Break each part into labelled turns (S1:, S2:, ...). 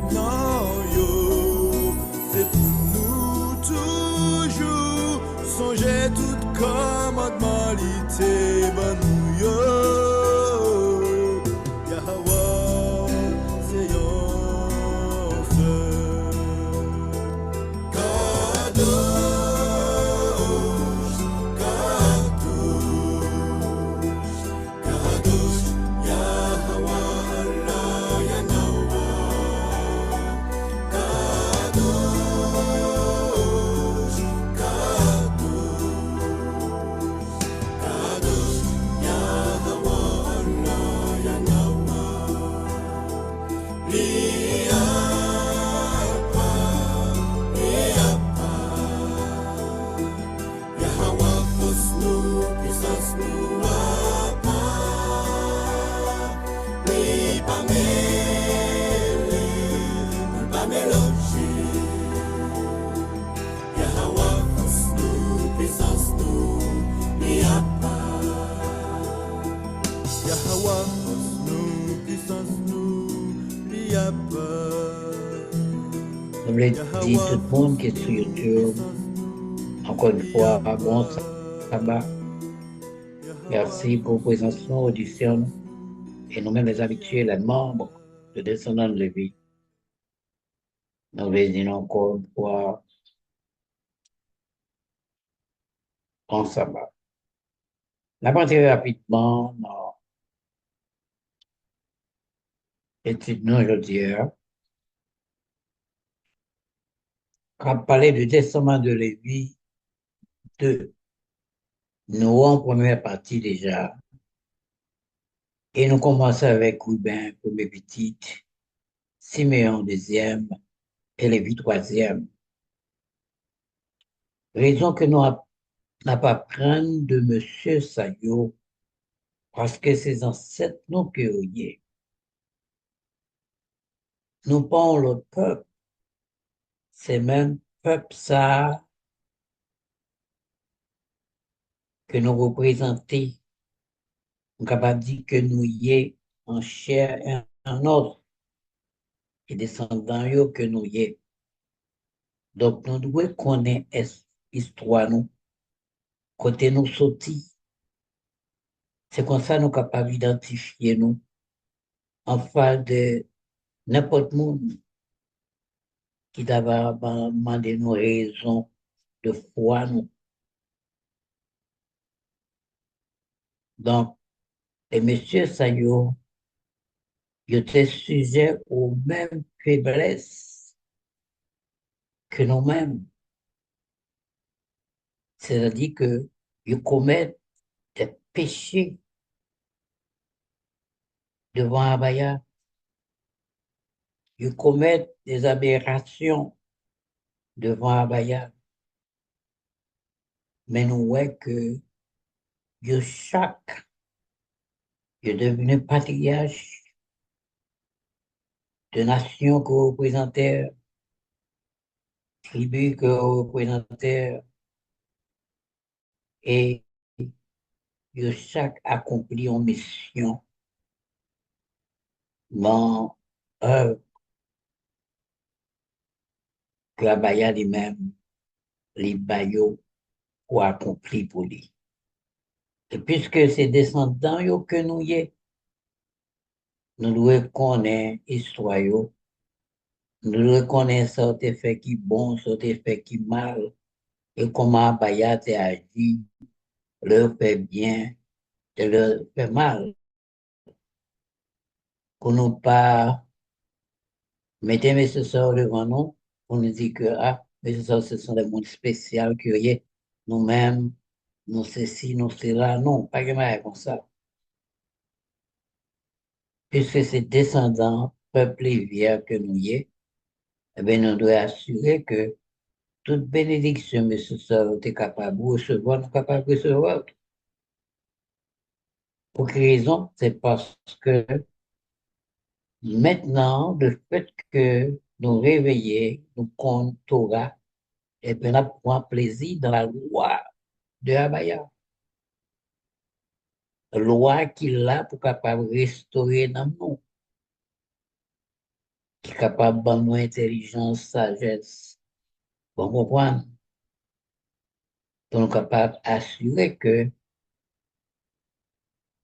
S1: maintenant, yo, c'est pour nous toujours. Songez tout commandement, l'ité, ben nous, yo. Yahweh, c'est yon seul. Kadosh, Kadosh, Yahweh, Allah, Yahweh. Kadosh, Kadosh, Yahweh, Allah, Yahweh. Liapa, Liapa. Yahweh, force nous, puissance nous, apa. Li pa mêlé, pas mélanger. Yahweh, force nous, puissance nous, liapa. Yahweh, force nous, puissance nous, liapa.
S2: Je voulais dire tout le monde qui est sur YouTube, encore une fois, bon sabbat. Merci pour vos présentations, auditions et nous-mêmes les habitués, les membres de Descendants de Lévi. Nous voulons dire encore une fois, bon sabbat. La partie rapidement dans l'étude nous aujourd'hui, quand on parlait du Testament de Lévi 2, nous en première partie déjà, et nous commençons avec Ruben, premier petit, Siméon, deuxième, et Lévi, troisième. Raison que nous n'a pas prendre de Monsieur Sayo, parce que ses ancêtres nous pionniers. Nous pas l'autre peuple, c'est même peuple ça que nous représentons. On est capable de dire que nous y est en chair et en os, et descendants yo que nous y est. Donc nous devons connaître l'histoire nous, côté nous sortis. C'est comme ça nous sommes capables d'identifier nous en face de n'importe monde qui t'a demandé nos raisons de foi nous. Donc, et monsieur Sayo, il était sujet aux mêmes faiblesses que nous-mêmes. C'est-à-dire que ils commettent des péchés devant Abaya. Ils commettent des aberrations devant Abaya. Mais nous voyons que chaque est devenu patriarche de nation que représentait, tribu que représentait, et chaque accompli en mission dans œuvre que Abaya lui-même, les baillots, pour accomplir pour lui. Et puisque c'est descendants yo que nous y est, nous devons connaître l'histoire, nous devons connaître ce qui fait qui bon, ce qui fait qui mal, et comment Abaya a agi, leur fait bien, et leur fait mal. Pour ne pas mettre mes sœurs devant nous, pour nous dire que, ah, mes sœurs, ce sont des mondes spéciaux que y est, nous-mêmes, nous ceci, nous cela, non, pas que mal comme ça. Puisque c'est descendants, peuple lévien que nous y est, eh bien, nous devons assurer que toute bénédiction, mais ce sort est capable de recevoir, nous sommes capables de recevoir. Pour quelle raison? C'est parce que maintenant, le fait que nous réveillons, nous comptons Torah, et bien, on prend plaisir dans la loi de Abaya. La loi qu'il a pour capable de restaurer dans nous. qui est capable de nous intelligence, sagesse, pour comprendre, pour nous capables d'assurer que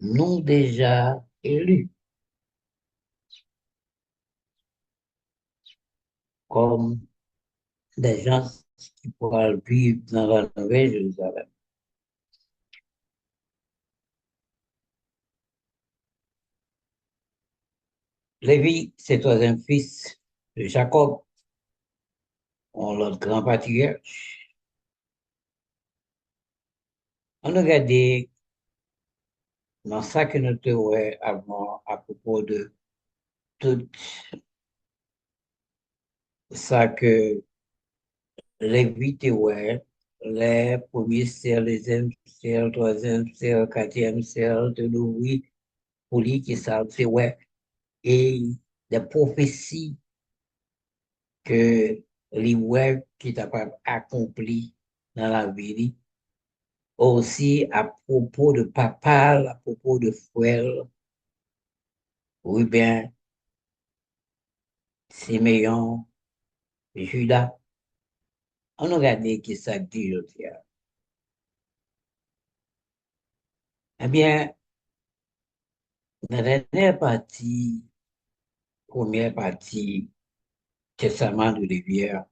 S2: nous déjà élus comme des gens qui pourraient vivre dans la Nouvelle Jérusalem. Lévi, c'est le troisième fils de Jacob, on l'autre grand patriarche. On a regardé dans ça que nous avons avant à propos de tout ça que Lévi ouais, les premiers cercles, les deuxième cercle, troisième cercle, quatrième cercle, de l'ouvrir pour lui qui ça, c'est ouais, et des prophéties que les ouais qui est capable accompli dans la vie, aussi à propos de papa, à propos de frère, oui bien, Siméon, Judas. On a regardé qui ça dit, je tiens. Eh bien, dans la dernière partie, première partie, Testament de Lévière,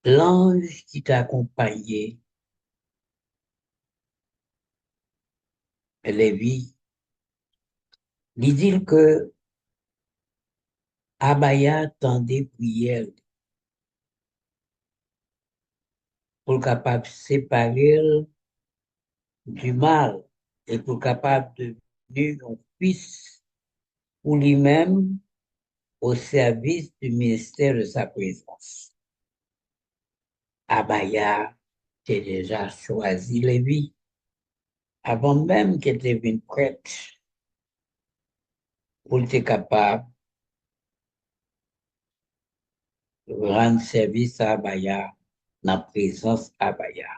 S2: l'ange qui t'a accompagné, Lévi, il dit que Abaya tendait prière pour capable de séparer du mal et pour capable de devenir un fils pour lui-même au service du ministère de sa présence. Abaya a déjà choisi Lévi avant même qu'elle devienne prête pour être capable de rendre service à Abaya dans la présence d'Abaya.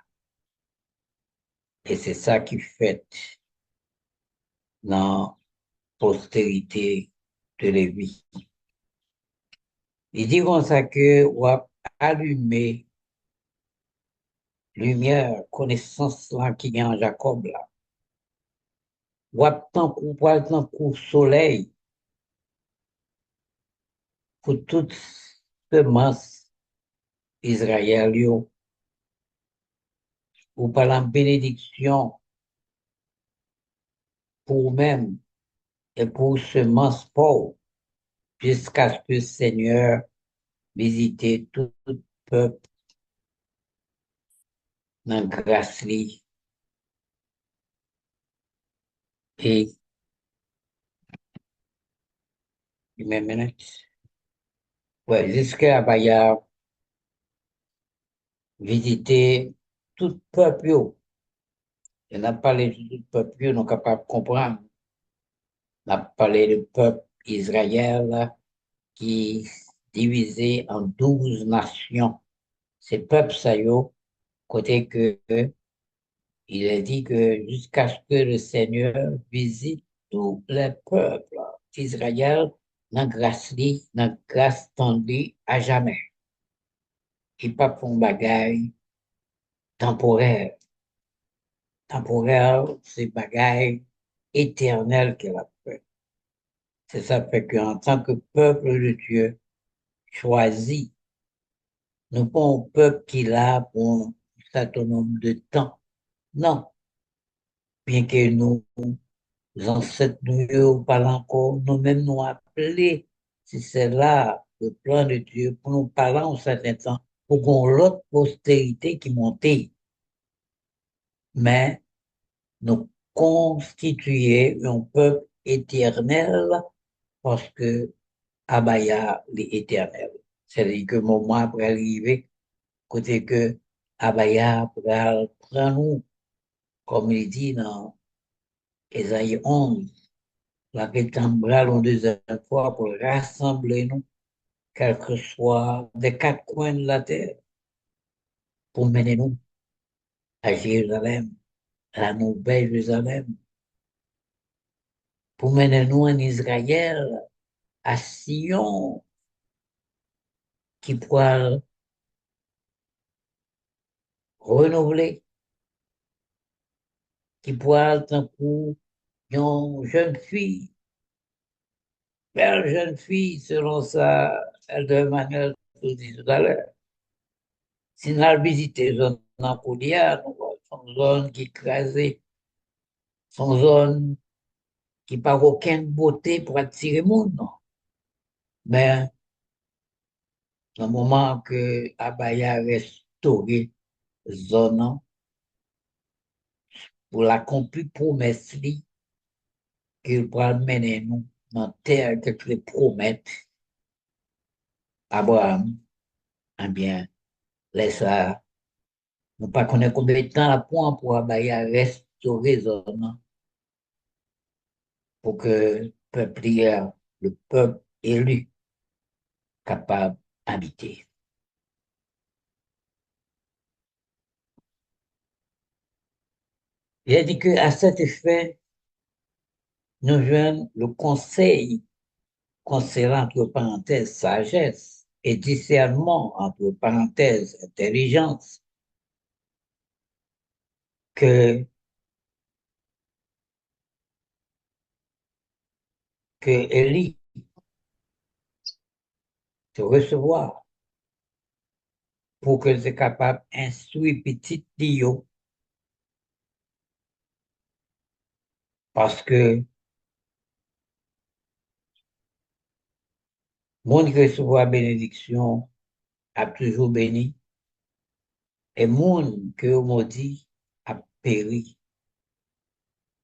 S2: Et c'est ça qui fait dans la postérité de Lévi. Il dit comme ça que on a allumé lumière, connaissance là qui est en Jacob là. On a tant coup soleil pour toute semence Israël, ou par la bénédiction pour même et pour semence pauvre, jusqu'à ce que le Seigneur visite tout le peuple dans grâce li. Et une minute. Ouais, jusqu'à Abaya visiter tout le peuple. On n'a parlé de tout le peuple, nous sommes capables de comprendre. On a parlé du peuple Israël qui est divisé en 12 nations. Ces peuples, ça y est, côté que il a dit que jusqu'à ce que le Seigneur visite tous les peuples d'Israël dans grâce tendue à jamais. Il pas pour bagaille temporaire. Temporaire, c'est bagaille éternel qu'elle a fait. C'est ça fait qu'en tant que peuple de Dieu choisi, nous pas un peuple qui l'a pour un certain nombre de temps. Non, bien que nous ancêtres nous parlent encore, nous-mêmes nous appeler, si c'est là le plan de Dieu, pour nous parler en certain temps, pour qu'on l'autre postérité qui monte, mais nous constituer un peuple éternel parce que Abaya l'éternel. C'est-à-dire que mon moment après arriver, côté que Abaya pourra prendre nous, comme il dit dans Ésaïe 11, la rectangulale en deuxième fois pour rassembler nous, quel que soit des quatre coins de la terre, pour mener nous à Jérusalem, à la nouvelle Jérusalem, pour mener nous en Israël, à Sion qui pourra renouveler, qui pourra tant pour une jeune fille, belle jeune fille, selon ça, de manière tout dit tout à l'heure. Si nous avons visité zone Nampoulia, nous voyons son zone qui est écrasée, son zone qui n'a aucune beauté pour attirer le monde, non. Mais, au moment que Abaya a restauré zone pour l'accomplir promesse li, qu'il va mener nous dans la terre que les promettre Abraham, eh bien, laisse ça. Nous ne connaissons pas combien de temps la point pour Abaya restaurer zone pour que le peuple élu capable d'habiter. Il a dit qu'à cet effet, nous jouons le conseil concernant entre parenthèses sagesse et discernement entre parenthèses intelligence que, que Élie se recevoir pour que soit capable d'instruire petit Dio parce que monde qui recevoir bénédiction a toujours béni et monde que maudit a péri.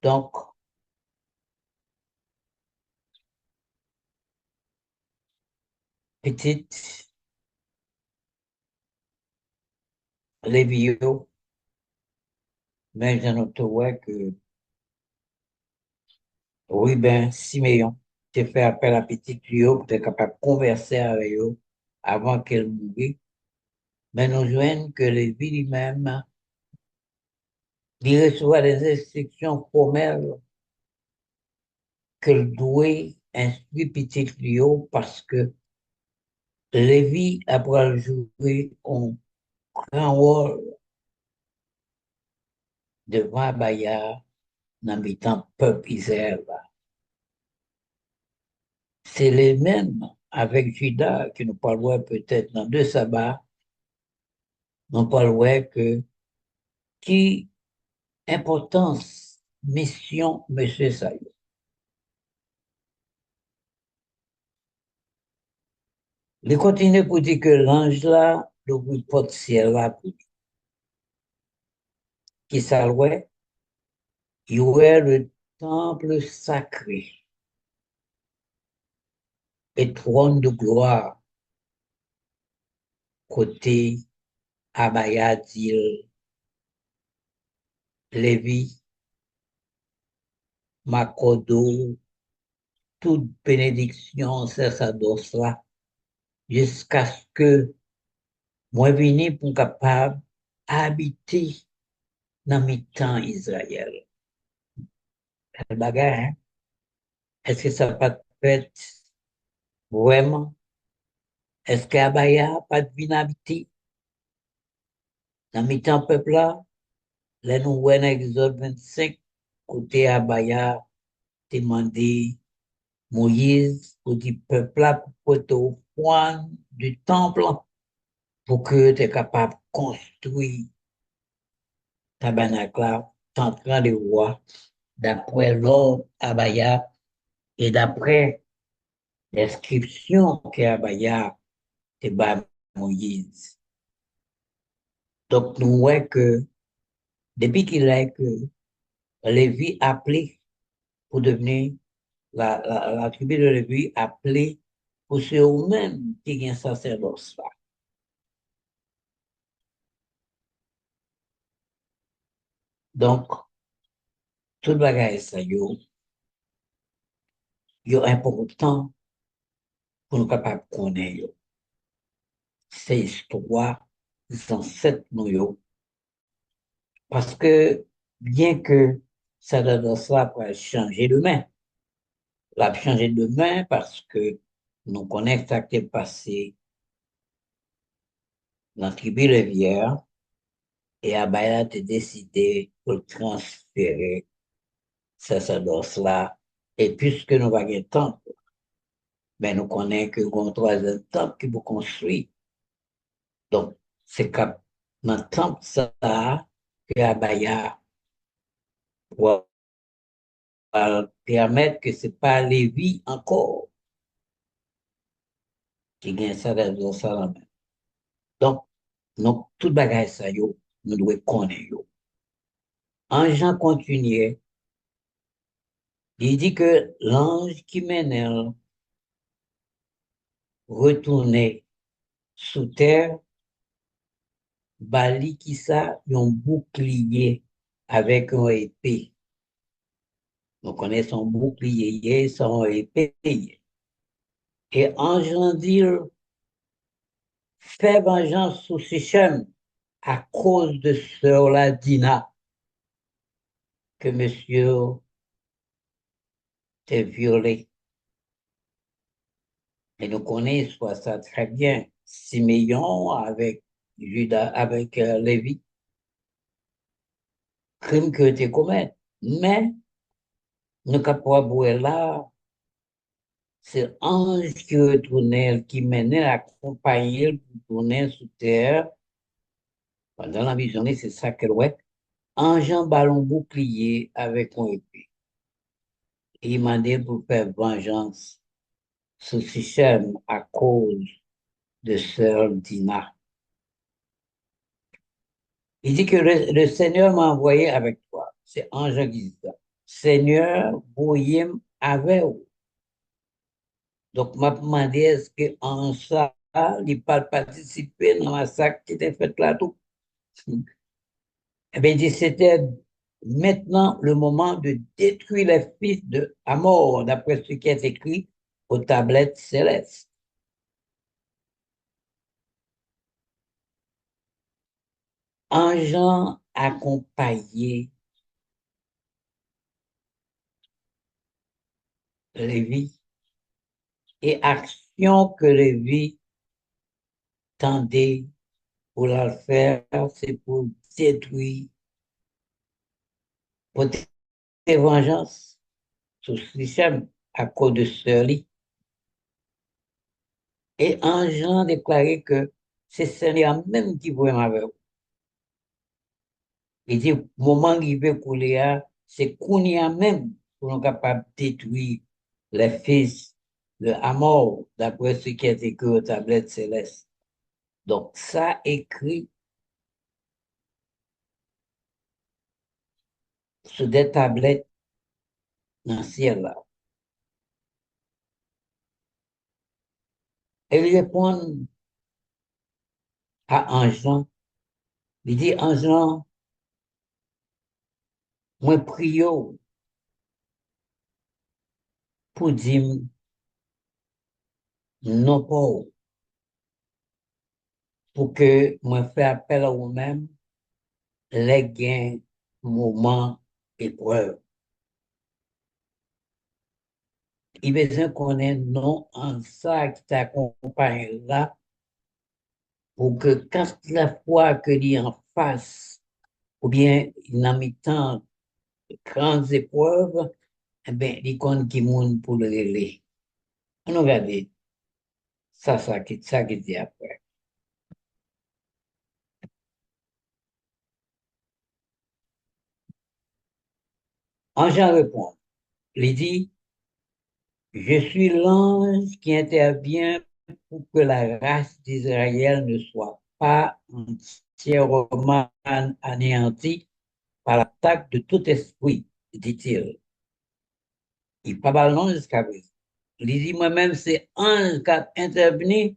S2: Donc, petite Lévio, mais j'en ai que oui, ben, Siméon, j'ai fait appel à petite Lio pour être capable de converser avec eux avant qu'elle mourût. Mais nous joignent que les vies lui-même, il reçoit des instructions formelles qu'elle doit instruire petite Lio parce que Lévi, après jouer un grand rôle devant Bayard, dans le temps peuple Israël. C'est les mêmes avec Judas qui nous parlera peut-être dans deux sabbats, nous parlera que qui importance, mission, monsieur Sayo. Il continue pour dire que l'ange là, le bruit porte ciel là, qui s'allouait, il y aurait le temple sacré et trône de gloire côté Abaya, dit Lévi, Makodo, toute bénédiction, c'est ça d'os là, jusqu'à ce que moi vini pour capable habiter dans mes temps Israël. Le bagage, hein? Est-ce que ça peut être vraiment? Est-ce qu'Abaya pas de vie habiter dans mes temps peuple là? Là, nous voyons Exode 25, côté Abaya, demandé Moïse, pour dire peuple là, pour porter au point du temple pour que tu es capable de construire tabernacle là, t'entrant de roi, d'après l'ordre Abaya et d'après l'inscription qu'Abaya te bat Moïse. Donc, nous voyons que depuis qu'il a que Lévi appelé pour devenir la tribu de Lévi appelé pour ceux eux-mêmes qui ont un sacerdoce là. Donc, tout le bagage ça, yo important pour nous capables de connaître ces histoires, ces ancêtres nous. Parce que, bien que ça donne ça pour changer de main, l'a changer de main parce que nous connaissons ce qui est passé dans la tribu Rivière et Abaya a décidé de transférer sacerdoce-là. Et puisque nous avons un temple, ben nous connaissons que nous avons un troisième temple qui vous construit. Donc, c'est comme dans le temple, ça, que Abaya pour permettre que ce n'est pas Lévi encore qui gagne ça dans la main. Donc, tout bagage ça, nous devons connaître. En Jean continuait, il dit que l'ange qui mène retourner sous terre, bali qui ça, un bouclier avec un épée. Nous connaissons son bouclier, son épée. Et ange dit, fais vengeance sur Sichem à cause de sœur la Dina que monsieur t'est violé. Et nous connaissons ça très bien. Siméon avec Judas, avec Lévi, crime que tu commets. Mais, nous capables là, c'est ange qui retournait, qui menait, accompagné pour tourner sous terre. Pendant la vision, c'est ça que ouais. Ange en ballon bouclier avec un épée. Il m'a dit pour faire vengeance sur Sichem à cause de sœur Dina. Il dit que le Seigneur m'a envoyé avec toi. C'est ange qui dit ça. Seigneur, voyez avec vous. Donc, m'a demandé est-ce que en ça, il pas participer dans la massacre qui était fait là tout. Eh bien, il dit c'était maintenant le moment de détruire les fils de Amor, d'après ce qui est écrit aux tablettes célestes. Ange accompagné Lévi et action que Lévi tendait pour la faire, c'est pour détruire, pour faire vengeance sur Sichem à cause de Sœurly. Et Ange déclaré que c'est Seigneur même qui voit avec vous. Il dit, moment arrivé pour Léa, c'est Kounia même pour nous capables de détruire les fils de Amor, d'après ce qui est écrit aux tablettes célestes. Donc, ça écrit sur des tablettes dans le ciel là. Et il répond à Ange, il dit, Ange, moi prie pour dire non pas pour que moi fasse appel à vous-même les gains, moments, épreuves. Il besoin qu'on ait non en ça qui t'accompagne là pour que quand la fois que l'il en face ou bien il en mi-temps grandes épreuves, eh bien, il compte qui monde pour le relais. On regarde ça qui dit après. Ange répond, il dit, je suis l'ange qui intervient pour que la race d'Israël ne soit pas entièrement anéantie par l'attaque de tout esprit, dit-il. Il pas ballon jusqu'à présent. Il dit moi-même, c'est ange qui a intervenu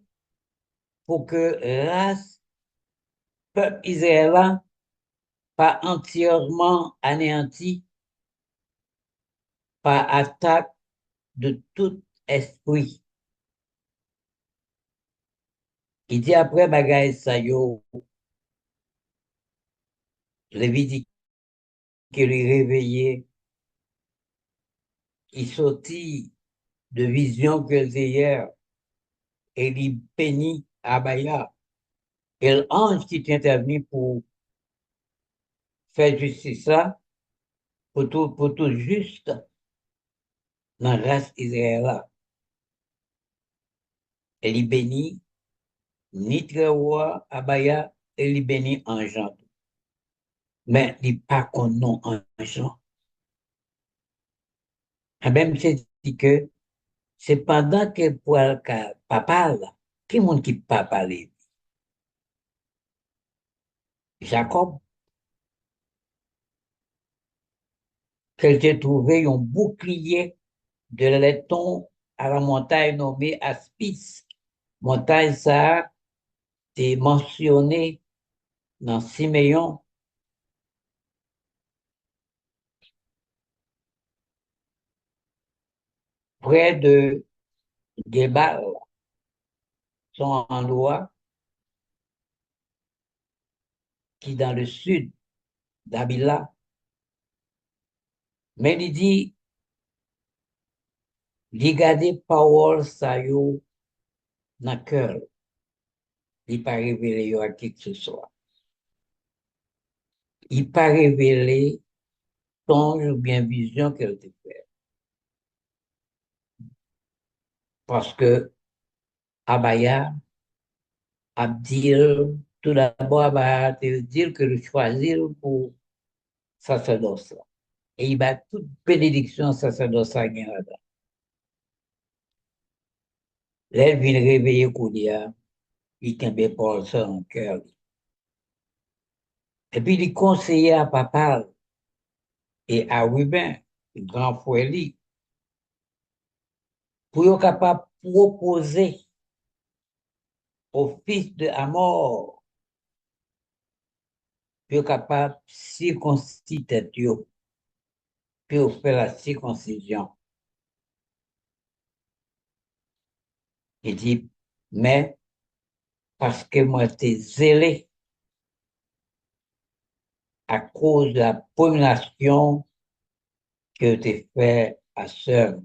S2: pour que race, peuple israélien, pas entièrement anéanti par attaque de tout esprit. Il dit après bagaille ça yo, Lévitique qui lui réveillé, il sortit de vision que hier, et il bénit Abaya. Et l'ange qui est intervenu pour faire justice ça, pour tout juste dans la race Israël. Et il bénit Nitrewa Abaya et il bénit Anjan. Mais il pas qu'on nom Anjan. Même c'est dit que c'est pendant que pour papa là, qui monde qui pas parlé? Jacob, qu'elle a trouvé un bouclier de laiton à la montagne nommée Aspis. Montagne ça est mentionné dans Siméon, près de Gebal, son endroit qui est dans le sud d'Abila. Mais il dit, il garde parole ça yo dans le cœur. Il n'a pas révélé à qui que ce soit. Il n'a pas révélé songe ou bien vision qu'elle te fait. Parce que Abaya a dit, tout d'abord, Abaya a dit que le choisir pour sacerdoce. Et il va toute bénédiction sacerdoce à Guinada. Là, il vient réveiller Koudia, il tombe Paul ça en cœur. Et puis, il conseillait à papa et à Ruben, le grand frère, pour être capable de proposer au fils de Amor, pour être capable de circonciter Dieu, pour faire la circoncision. Il dit, mais parce que moi, j'étais zélé à cause de la abomination que tu fait à sœur.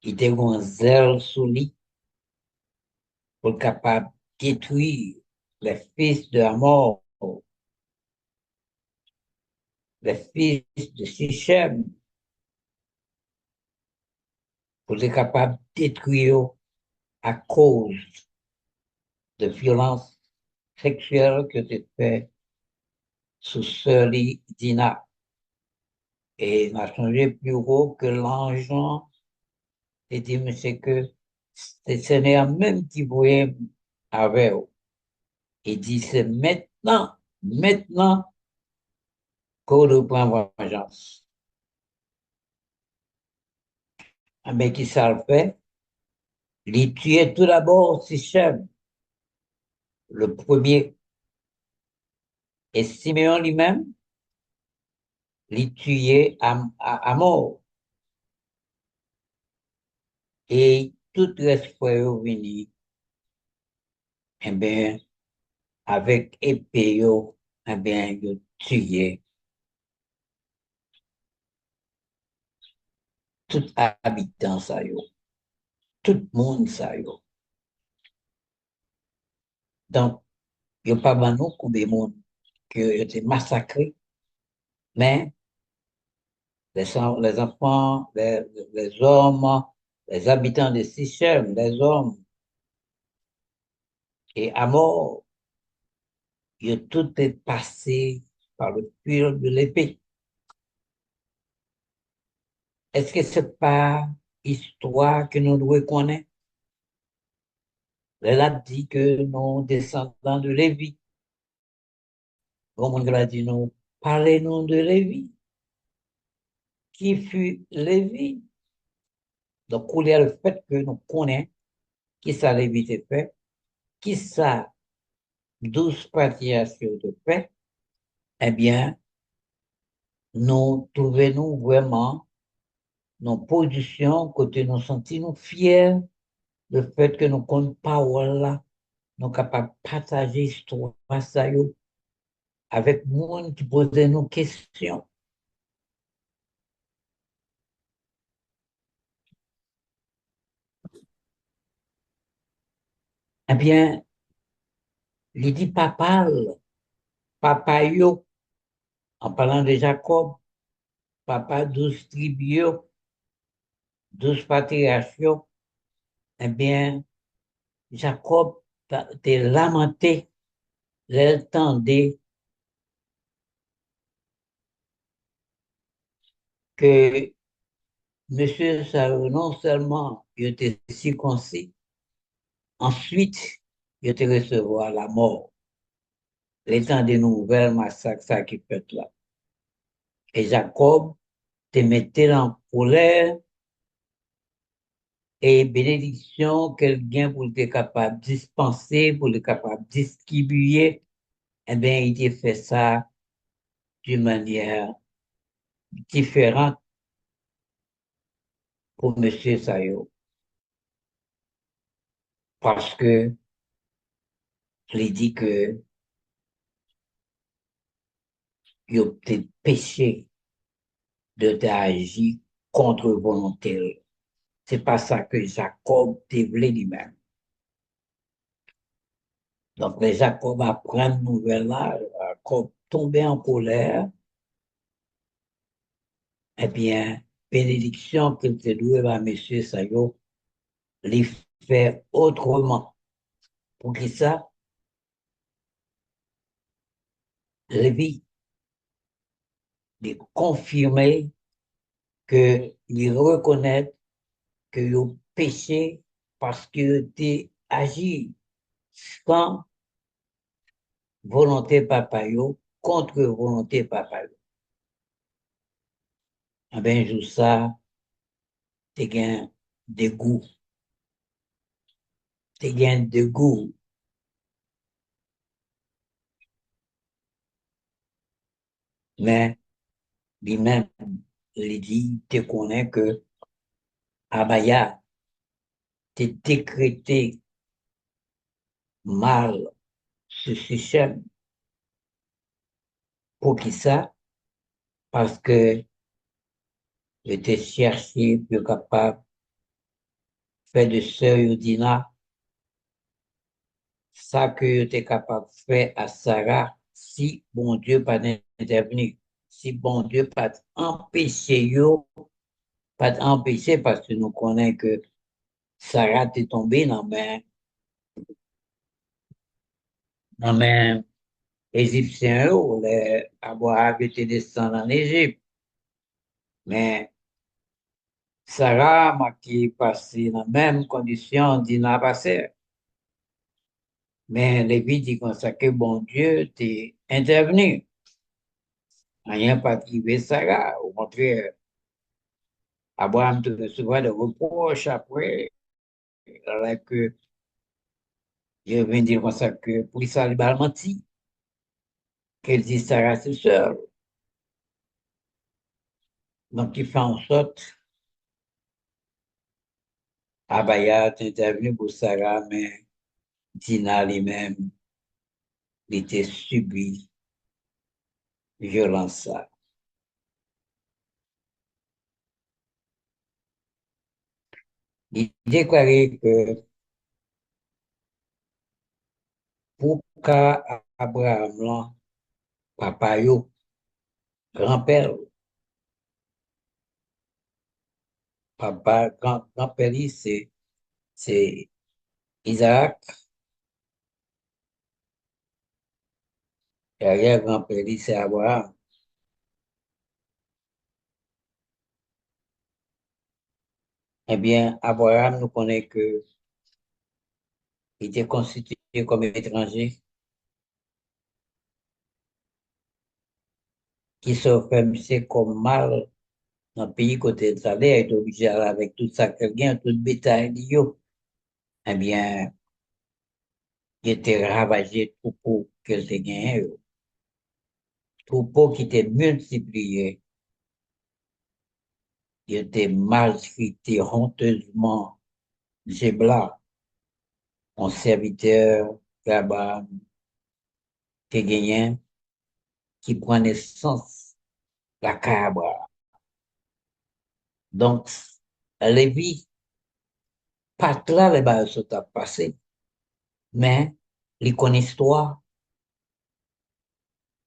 S2: Il était un zèle sous lui pour être capable de détruire les fils de la mort, les fils de Sichem, pour être capable de détruire à cause de violences sexuelles que tu fais sous sœur Dina. Et il m'a changé plus haut que l'ange. Et dit, mais c'est que c'est Seigneur même qui voyait avec eux. Il dit, c'est maintenant qu'on reprend vengeance. Mais qui ça le fait? Il tuait tout d'abord Sichem, le premier, et Siméon lui-même, il tuait à mort. Et tout reste frère venu, eh bien, avec épée, eh bien, il tuait tout habitant ça, tout le monde ça, Donc, il n'y a pas beaucoup de monde qui ont été massacrés, mais les enfants, les hommes, les habitants de Sichem, les hommes, et à mort, ils ont tout est passé par le fil de l'épée. Est-ce que ce n'est pas histoire que nous devons connaître? Elle a dit que nous descendants de Lévi. Comme on l'a dit, nous parlez-nous de Lévi. Qui fut Lévi? Donc, il y a le fait que nous connaissons qui ça Lévi te fait, qui ça 12 patriarches te fait, eh bien, nous trouvons vraiment nos positions, côté nous sentons nous fiers, le fait que nous connaissons parole là, nous sommes capables de partager l'histoire ça, avec le monde qui pose nos questions. Eh bien, il dit papa yo, en parlant de Jacob, papa 12 tribus, 12 patriarches, eh bien, Jacob t'es lamenté, l'entendait que monsieur Sarah, non seulement il était circoncis, ensuite, il te recevoir la mort. L'étant des nouvelles massacres, ça qui fait là. Et Jacob te mettait en colère et bénédiction qu'elle gagne pour être capable de dispenser, pour être capable de distribuer, eh bien, il te fait ça d'une manière différente pour monsieur Sayo. Parce que, il dit que, il a peut-être péché de t'agir contre volonté. C'est pas ça que Jacob te voulait lui-même. Donc, les Jacob apprennent nouvelle là, Jacob tombé en colère, eh bien, bénédiction qu'il te doit à monsieur Sayo, les fait autrement. Pour qui ça, Lévi, de confirmer que, il reconnaît que le péché parce que tu agi sans volonté papa yo, contre volonté papa yo. Eh bien, jour ça, tu gain de goût. Tu gain de goût. Mais, lui-même, il dit, tu connais que Abaya, t'es décrété mal ce système. Pour qui ça? Parce que j'étais cherché pour capable de faire de sœur Yodina, ça que j'étais capable de faire à Sarah, si bon Dieu pas intervenu, si bon Dieu pas empêché yo, pas empêché parce que nous connaissons que Sarah est tombée dans main égyptien, les Abraham était descendu en Égypte. Mais Sarah m'a qui passé dans la même condition d'Ina passé. Mais Lévi dit comme ça que bon Dieu t'est intervenu. Rien pas privé Sarah. Au contraire, Abraham te recevra des reproches après, alors que je viens dire comme ça que pour ça, il a menti, qu'elle dit Sarah c'est seule. Donc, il fait en sorte, Abaya est intervenu pour Sarah, mais Dina lui-même, il était subi violence. Il déclarait que pour qu'Abraham, là, papa, yo, grand-père, papa, grand-père, c'est Isaac, et arrière-grand-père, c'est Abraham. Eh bien, Abraham nous connaît que il était constitué comme étranger, qui s'offrait comme mal dans le pays côté de salaire, est obligé d'aller avec tout ça qu'il gagne, tout le bétail, yo. Eh bien, il était ravagé de troupeau qu'il a gagné, troupeau qui était multiplié, il était maltraité honteusement, Zébla, mon serviteur là-bas, qui gagné, qui prend naissance, la cabra. Donc, Lévi, pas là, les balles sont passées. mais ils connaissent l'histoire,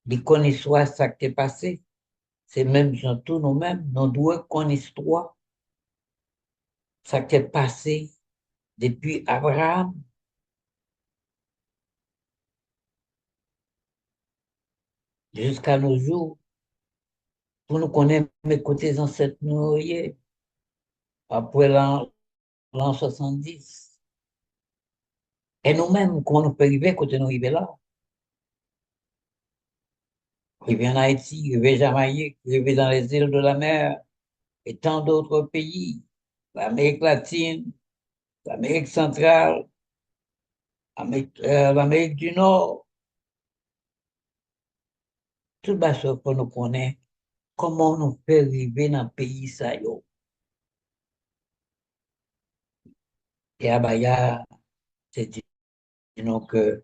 S2: ils connaissent l'histoire, ça qui est passé. C'est même surtout nous-mêmes, nous devons connaître l'histoire, ça qui est passé depuis Abraham jusqu'à nos jours, pour nous connaître mes côtés ancêtres nous, après l'an 70. Et nous-mêmes, comment nous peut arriver quand nous arrivons là? Arriver en Haïti, arriver en Jamaïque, arriver dans les îles de la mer et tant d'autres pays, l'Amérique latine, l'Amérique centrale, l'Amérique du Nord, tout ça pour nous connaître comment nous peut arriver dans le pays ça yo. Et à Baya, c'est dit non que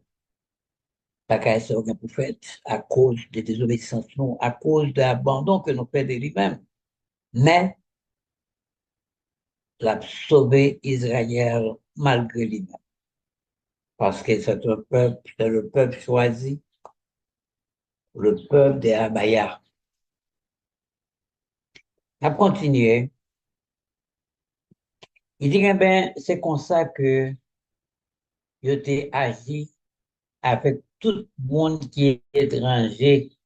S2: la caisse est pour fait à cause de désobéissance, non, à cause de l'abandon que nous faisons de lui-même. Mais l'a sauvé Israël malgré lui-même. Parce que c'est un peuple, c'est le peuple choisi, le peuple des Abaya. On a continué. Il dit, eh ben, c'est comme ça que je t'ai agi avec tout le monde qui est étranger,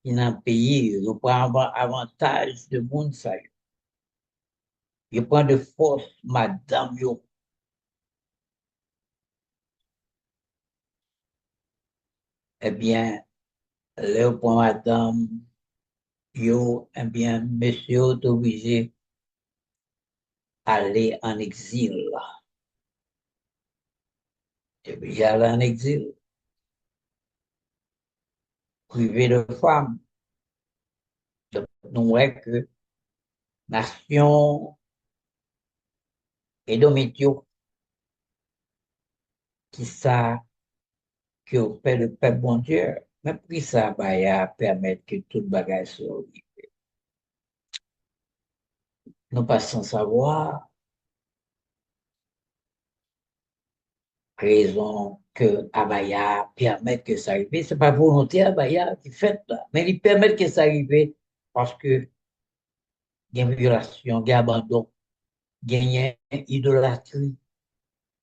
S2: qui n'a pays. Je prends avantage de monde, ça. Je prends de force, madame, yo. Eh bien, là, pour madame, yo, eh bien, monsieur est obligé d'aller en exil. Il y a en exil, privé de femmes. Donc, nous voyons que nation et domitio qui ça que fait le peuple bon Dieu, mais puis ça va permettre que tout le bagage soit nous passons savoir raison que Abaya permet que ça arrive. C'est pas volonté Abaya qui fait là, mais il permet que ça arrive parce que il y a une violation, il y a abandon, il y a une idolâtrie.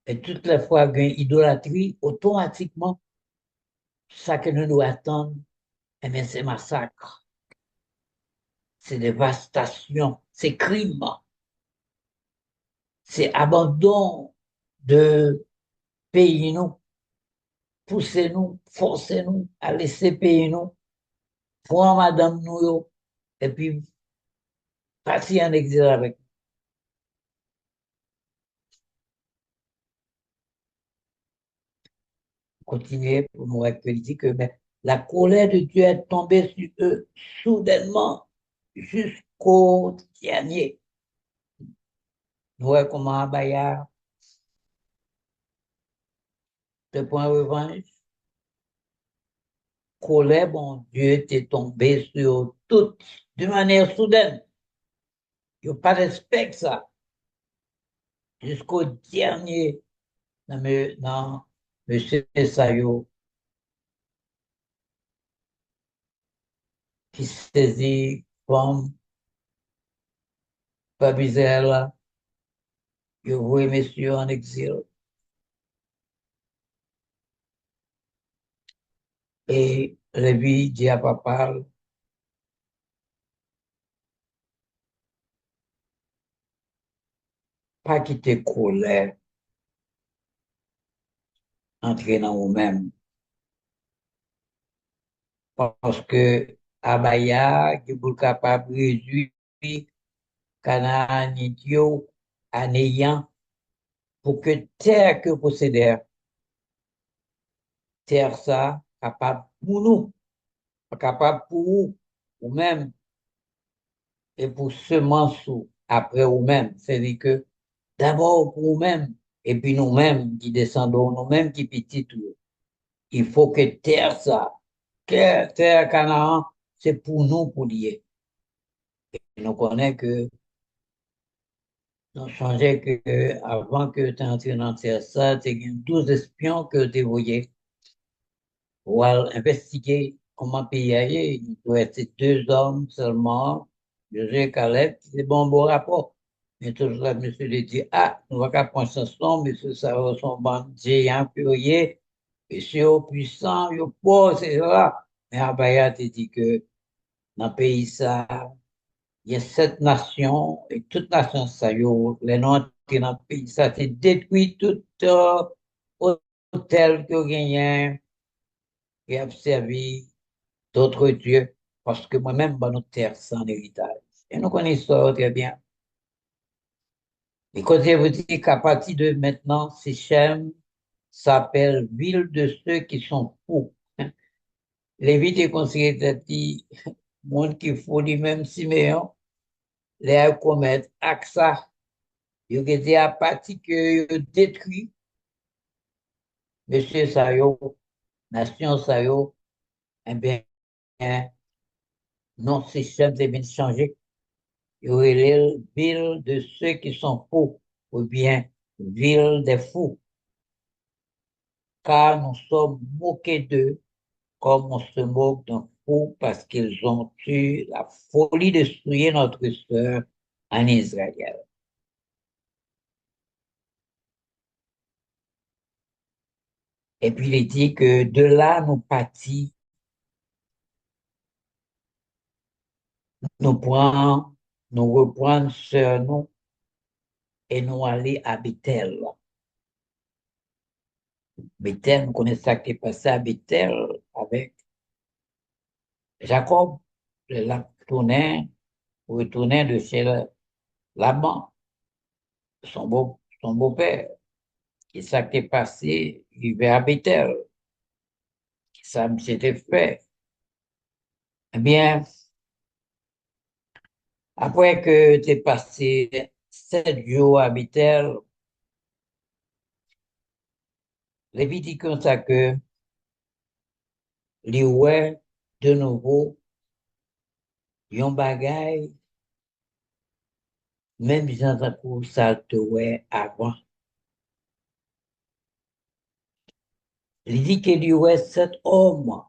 S2: Et toutes les fois qu'il y a une idolâtrie, automatiquement, ça que nous nous attendons, eh bien, c'est massacre, c'est dévastation, c'est crime, c'est abandon de pays, nous, poussez-nous, forcez-nous à laisser pays, nous, prends madame nous, et puis, partir en exil avec. Continuer pour nous dire que mais, la colère de Dieu est tombée sur eux soudainement jusqu'au dernier. Nous voyons comment Abaya, le point revanche, colère, bon Dieu, t'est tombé sur tout de manière soudaine. Il n'y a pas de respect ça. Jusqu'au dernier, non, monsieur Sayo, qui saisit comme Babizela, il voit monsieur en exil. Et Lévi dit à papa, pas quitter colère, entrer dans vous-même. Parce que Abaya, qui est capable de réduire Canaan idiot à néant pour que terre que possédait, terre ça, capable pour nous, pas capable pour vous, ou même, et pour semence après vous-même. C'est-à-dire que d'abord pour vous-même, et puis nous-mêmes qui descendons, nous-mêmes qui petits tout. Il faut que terre ça, que terre Canaan, c'est pour nous pour lier. Nous connaissons que On changeait que avant que tu entres dans ça, tu as 12 espions que tu voyais pour aller investiguer comment le pays allait. Il doit être deux hommes seulement, Josué et Caleb, c'est bon rapport. Mais toujours là, monsieur lui dit, ah, on va pas prendre ce son, monsieur, ça va son bon géant furieux, monsieur puissant, il est pauvre, c'est là. Mais Abaya te dit que dans le pays, ça, il y a sept nations, et toutes nations, ça, les noms qui dans le pays, ça, c'est détruit tout hôtel que gagné, qui a servi d'autres dieux, parce que moi-même, bah, notre terre, c'est un héritage. Et nous connaissons ça très bien. Et quand je vous dis qu'à partir de maintenant, Sichem s'appelle ville de ceux qui sont fous. Les villes est considérées dit, monde qui fou lui-même Siméon, les commettre AXA, il a dit à partir que détruit, monsieur Sayo, nation Sayo, eh bien, non, Sichem c'est bien changé. Il y aurait les villes de ceux qui sont fous, ou bien ville des fous, car nous sommes moqués d'eux comme on se moque d'un fou parce qu'ils ont eu la folie de souiller notre sœur en Israël. Et puis il dit que de là nous partis, nous prenons, nous reprendre sœur nous et nous aller à Bethel. Bethel, nous connaissons ça qui est passé à Bethel avec Jacob, la tournait, retournait de chez Laban, son beau-père. Et ça qui est passé, il va à Bethel. Ça s'était fait. Eh bien, après que tu es passé 7 jours à Bethel, Lévitique comme ça que les ouais de nouveau, yon bagay, même gens pour ça te ouais avant. Il dit que lui ouais cet homme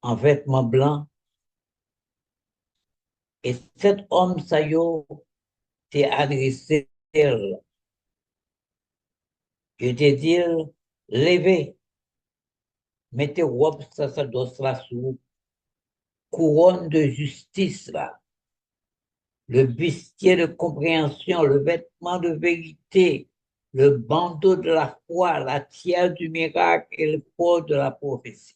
S2: en vêtements blancs et cet homme ça yo t'est adressé, je te dit, levez, mettez robe sacerdoce là sous couronne de justice là. Le bustier de compréhension, le vêtement de vérité, le bandeau de la foi, la tiare du miracle et le port de la prophétie.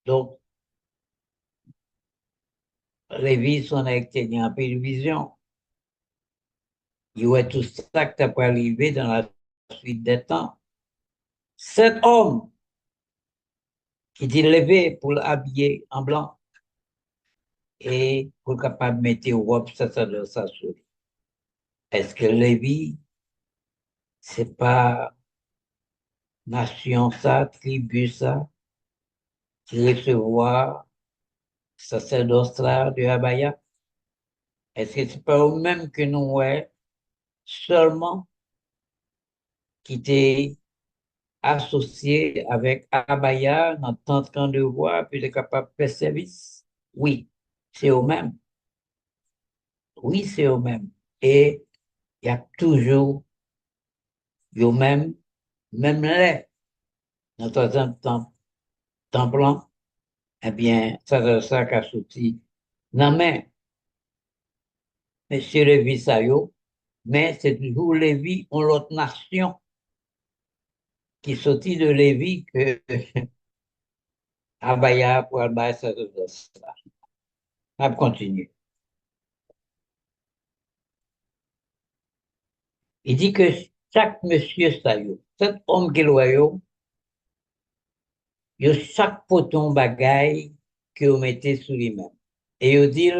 S2: Donc, Lévi, son acte en vision. Il y a tout ça qui peut arriver dans la suite des temps. Cet homme qui dit levé pour l'habiller en blanc et pour capable de mettre robe, ça doit s'assurer. Est-ce que Lévi, c'est pas nation ça, tribu ça, qui recevoir sacerdoce-là de Abaya? Est-ce que c'est pas au même que nous, ouais, seulement qui était associé avec Abaya dans tant de voix, puis est capable de faire service? Oui, c'est au même. Oui, c'est au même. Et il y a toujours au même, même là, dans un temps blanc, eh bien, ça qui a sorti. Non, mais, monsieur Lévi Sayo, mais c'est toujours Lévi, on l'autre nation qui sortit de Lévi que Abaya pour Abaya ça. On va continuer. Il dit que chaque monsieur Sayo, cet homme qui est loyal, il y a chaque poton bagaille que vous mettez sous lui-même. Et il dit,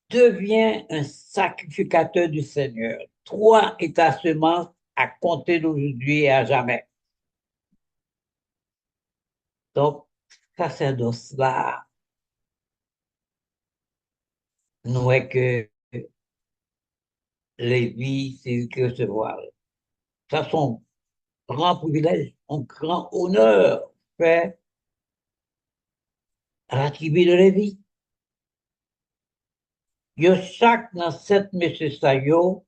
S2: devient un sacrificateur du Seigneur. Toi et ta semence à compter d'aujourd'hui et à jamais. Donc, sacerdoce là, nous est que les vies, c'est que recevoir. Ça, son grand privilège, un grand honneur fait à la tribu de Lévi. Yo chaque dans cette monsieur sa yo,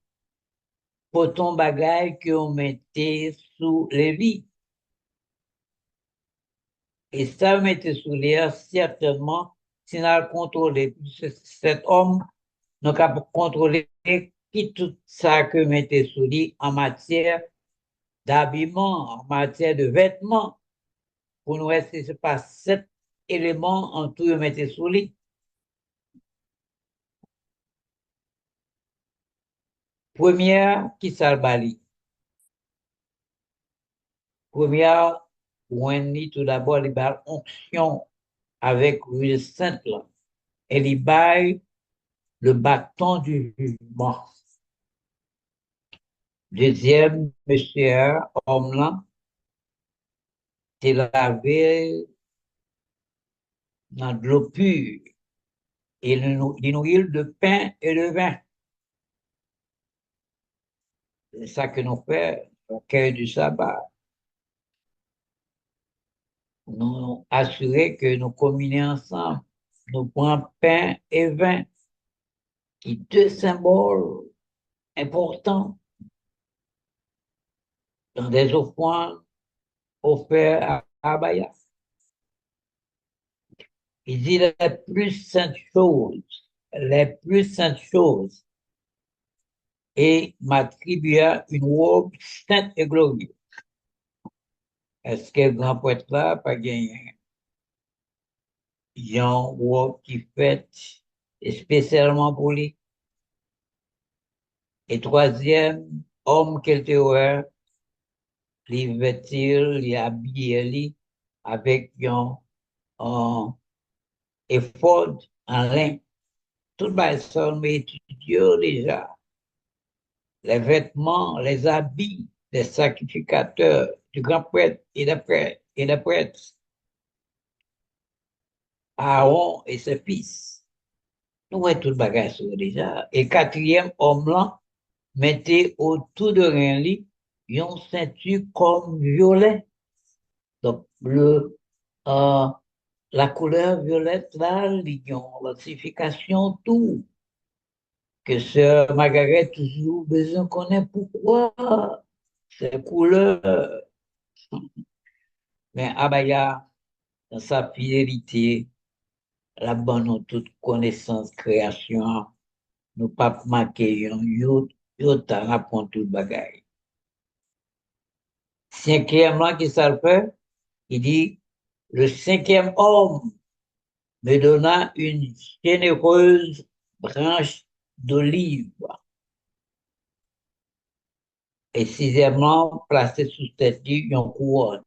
S2: poton bagay que on mettait sous Lévi. Et ça mettait sous l'air, certainement, si on a contrôlé cet homme, nous avons contrôlé qui tout ça que mettait sous lui en matière d'habillement, en matière de vêtements, pour nous rester, c'est pas sept éléments en tout, mettait sous lui. Première, qui ça le bali? Première, on dit tout d'abord, il y onction avec l'huile sainte, là. Et il baille le bâton du jugement. Deuxième, monsieur, homme là, c'est lavé dans de l'eau pure et une huile de pain et de vin. C'est ça que nous faisons au cœur du sabbat. Nous assurer que nous communions ensemble. Nous prenons pain et vin, qui deux symboles importants dans des offrandes offertes à Abaya. Il dit les plus saintes choses, et m'attribua une robe sainte et glorieuse. Est-ce que le grand prêtre là pas gagné? Il y a une robe qui fait spécialement pour lui. Et troisième, homme qu'elle te ouais, les vêtir, les habiller, avec un effort en lin. Tout le monde mais étudié déjà. Les vêtements, les habits des sacrificateurs, du grand prêtre et des prêtres, Aaron et ses fils. Nous voyons tout le bagage déjà. Et quatrième homme là, mettez autour de rien une ceinture comme violet. Donc, euh, la couleur violette là, la signification, tout. Que sœur Margaret toujours besoin qu'on ait pourquoi ces couleurs. Mais Abaya, dans sa fidélité, la bonne toute connaissance, création, nous pas manquer yo t'en apprend tout le bagage. Cinquièmement, qui ça le fait? Il dit, le cinquième homme me donna une généreuse branche d'olive. Et sixièmement, placé sous tête une couronne.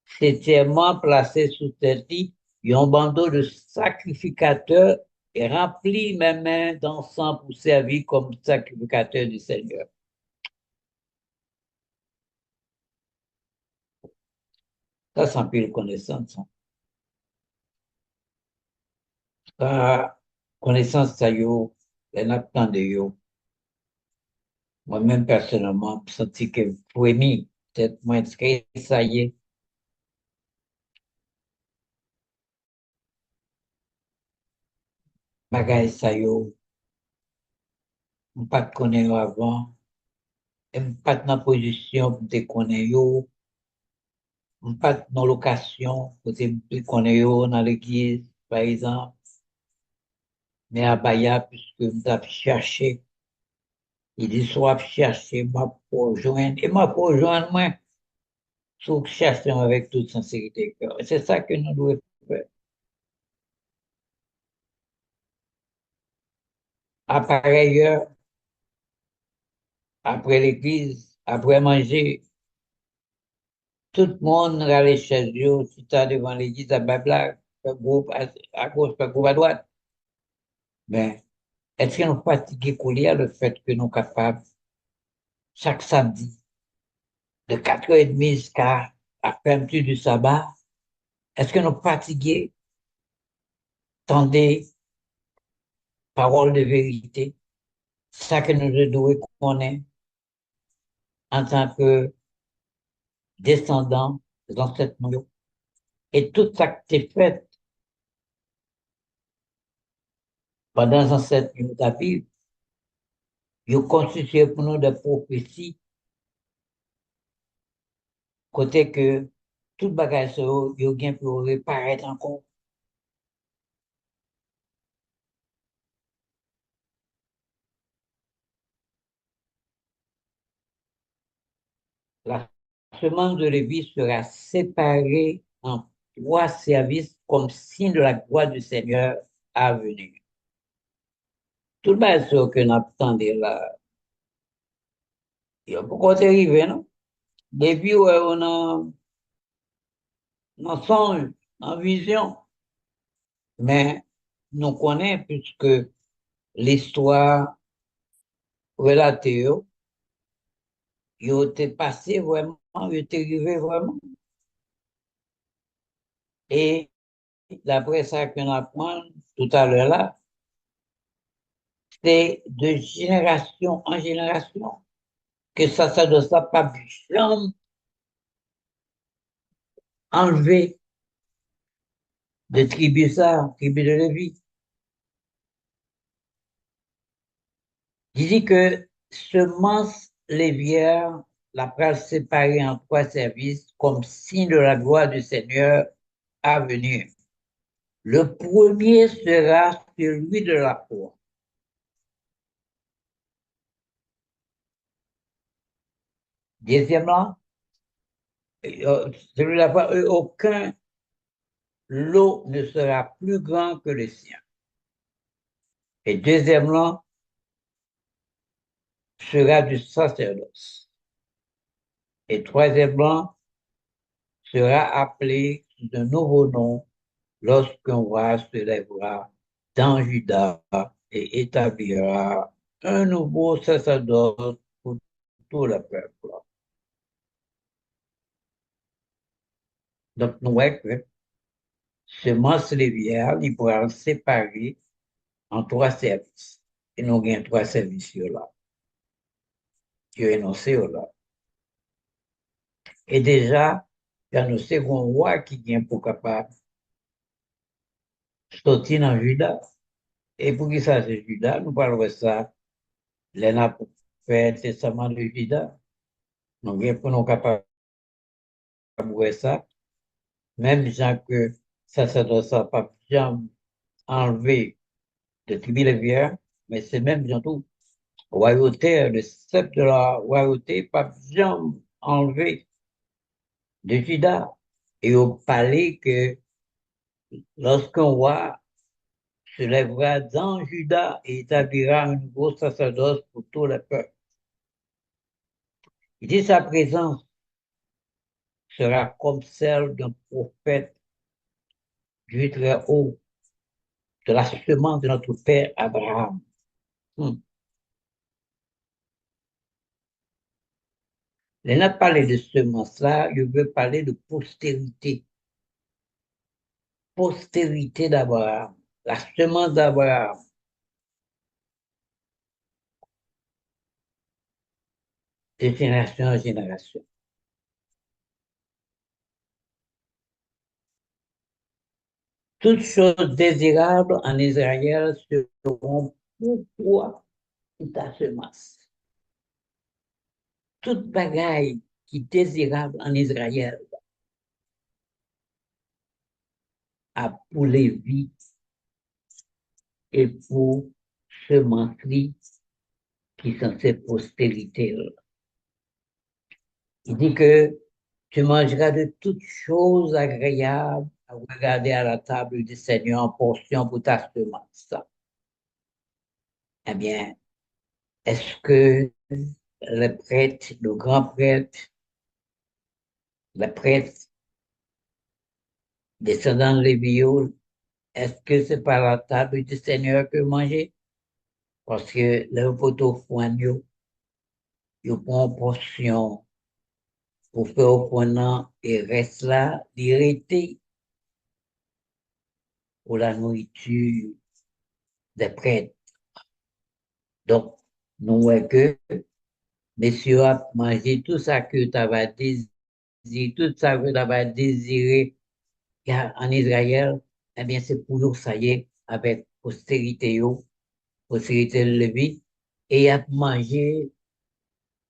S2: Septièmement, placé sous tête un bandeau de sacrificateurs et rempli mes mains d'encens pour servir comme sacrificateur du Seigneur. Ça, c'est un peu de connaissance. Ça, connaissance, ça y est, les nappes de yo. Moi-même, personnellement, je sens que premier, peut-être moins que ça y est, bagay ça y est, je ne pas te connaître avant, je ne pas dans position pour te connaître yo, je ne pas dans location pour te connaître yo dans l'église, par exemple, mais à Baya, puisque je vais chercher, il dit soit chercher, m'a pour joindre, et m'a pour joindre, moi, sous chercher avec toute sincérité. C'est ça que nous devons faire. À pareille heure, après l'église, après manger, tout le monde allait chez eux, si tu as devant l'église, à Babla, groupe à gauche, groupe à droite. Mais est-ce que nous fatigués couler le fait que nous sommes capables, chaque samedi, de 4h30 jusqu'à la fermeture du sabbat, est-ce que nous fatigués, tendez parole de vérité, ça que nous devons connaître en tant que descendants des ancêtres nous. Et tout ça qui est fait pendant les ancêtres nous David, ils constitué pour nous des prophéties, côté que tout bagage ça, il bien pour reparaître encore. La semence de Lévi sera séparée en trois services comme signe de la gloire du Seigneur à venir. Tout le bagage ça que nous attendons là, il y a beaucoup d'arriver, non? Depuis, ouais, on a en songe, en vision, mais nous connaissons puisque l'histoire relatée, il a été passé vraiment, il a été arrivé vraiment. Et d'après ça qu'on apprend tout à l'heure là, c'est de génération en génération que ça doit ça pas jamais enlever de tribu ça, tribu de Lévi. Il dit que semence lévière, la phrase séparée en trois services comme signe de la gloire du Seigneur à venir. Le premier sera celui de la foi. Deuxièmement, celui de la foi, aucun lot ne sera plus grand que le sien. Et deuxièmement, sera du sacerdoce. Et troisièmement, sera appelé de nouveau nom lorsqu'un roi se lèvera dans Juda et établira un nouveau sacerdoce pour tout le peuple. Donc, nous voyons que semence lévière, il pourra séparer en trois services. Et nous avons trois services là, qui sont énoncés là. Et déjà, il y a un second roi qui vient pour capable sortir dans Juda. Et pour qui ça, c'est Juda, nous parlons de ça, l'ENA pour faire le testament de Juda. Nous avons pour nous capables de voir ça. Même gens que ça doit ça pas jamais enlever de tribu lévière, mais c'est même gens tout. Royauté, le sceptre de la royauté, pas jamais enlevé de Juda. Et au palais que lorsqu'un roi se lèvera dans Juda et établira un nouveau sacerdoce pour tout le peuple. Il dit sa présence sera comme celle d'un prophète du Très-Haut, de la semence de notre père Abraham. Il n'a pas parlé de semence-là, il veut parler de postérité. Postérité d'Abraham, la semence d'Abraham. De génération en génération. Toutes choses désirables en Israël seront pour toi ta semence. Toute bagaille qui est désirable en Israël a pour Lévi et pour semence qui sont ses postérités. Il dit que tu mangeras de toutes choses agréables à regarder à la table du Seigneur en portion pour ta semence. Eh bien, est-ce que les prêtres, le grand prêtre, les prêtres descendants de Lévi, est-ce que c'est par la table du Seigneur que manger? Parce que le poteau foigneux, il prend portion pour faire au point et reste là, l'irrité pour la nourriture des prêtres. Donc, nous voyons que messieurs a mangé tout ça que tu avais désiré, tout ça que tu avais désiré en Israël, eh bien, c'est pour nous, ça y est, avec postérité, postérité de Lévi, et a mangé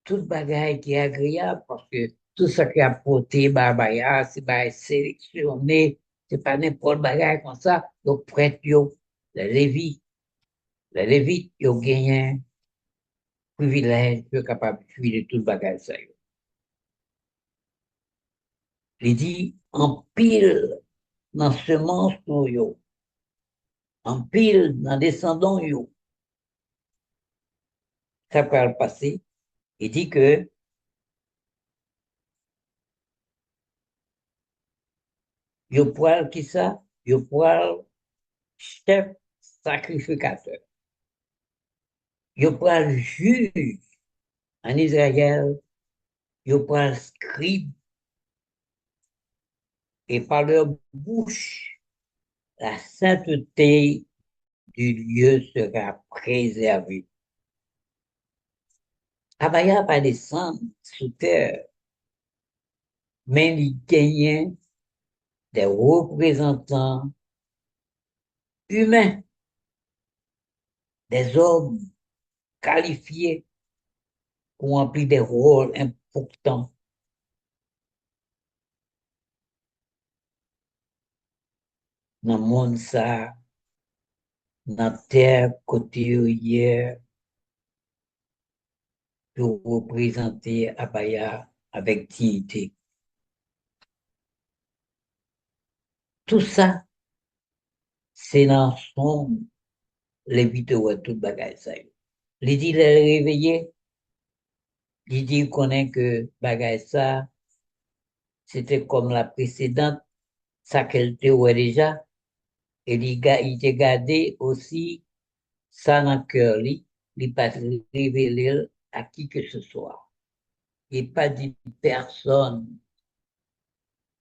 S2: toute bagaille qui est agréable parce que tout ce qui a porté Barbaya, c'est pas sélectionné, c'est pas n'importe bagaille comme ça. Donc, prêtre, les Lévites, ils ont gagné un privilège, ils sont capables de tuer de toute bagaille ça. Il dit, en pile dans semence pour yo, en pile dans descendant yo, ça peut le passer. Il dit que yo poil qui ça, yo poil chef sacrificateur, yo poil juge en Israël, yo poil scribe et par leur bouche, la sainteté du lieu sera préservée. Abaya va descendre sous terre, mais il gagnait des représentants humains, des hommes qualifiés pour remplir des rôles importants dans le monde, ça, dans la terre côté hier, pour représenter Abaya avec dignité. Tout ça, c'est dans son lévite ou tout bagage ça. Il dit, il est réveillé, il dit, connaît que bagage ça, c'était comme la précédente, ça qu'elle te voit déjà, et il t'a gardé aussi ça dans le cœur, il pas révélé à qui que ce soit. Il pas dit personne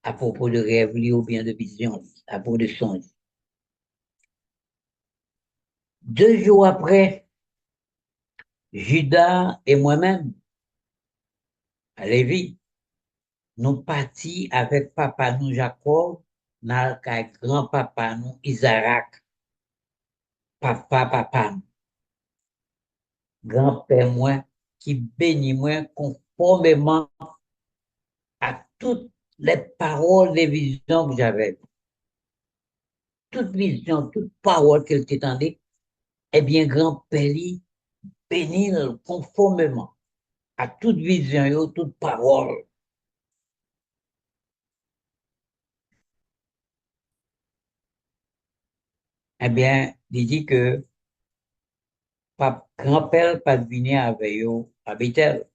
S2: à propos de rêve ou bien de vision, à propos de songe. 2 jours après, Judas et moi-même, à Lévi, nous partis avec papa nous Jacob, dans grand-papa nous Isaac, papa, grand-père moi, qui bénit moi conformément à toutes les paroles des visions que j'avais. Toute vision, toute parole qu'elle t'étendait, eh bien, grand-père, bénit conformément à toute vision, toute parole. Eh bien, il dit que grand-père pas venir avec eux à Bethel.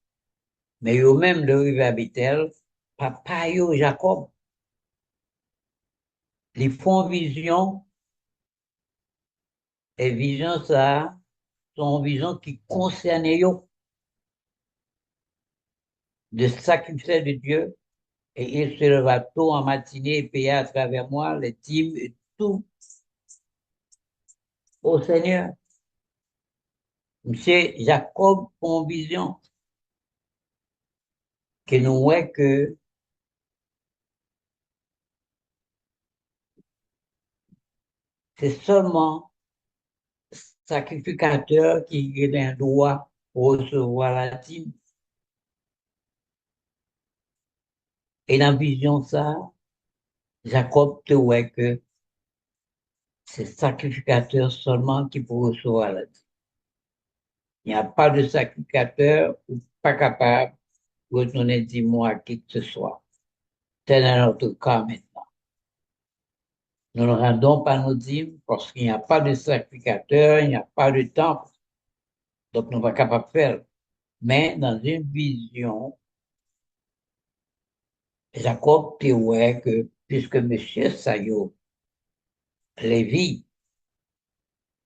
S2: Mais eux même de arriver à Bethel, papa yo Jacob, ils font vision, et vision ça, sont vision qui concerne eux, de sacrifice de Dieu, et il se leva tôt en matinée et paya à travers moi les dîmes et tout au Seigneur. Monsieur Jacob font vision, que nous voyons que c'est seulement sacrificateur qui a un droit pour recevoir la dîme. Et dans la vision ça, Jacob te voit que c'est sacrificateur seulement qui peut recevoir la dîme. Il n'y a pas de sacrificateur ou pas capable de retourner 10 mois à qui que ce soit. C'est dans notre cas maintenant. Nous ne rendons pas nos dîmes parce qu'il n'y a pas de sacrificateur, il n'y a pas de temple. Donc, nous ne sommes pas capables de faire. Mais dans une vision, Jacob te voit que puisque M. Sayo, Lévi,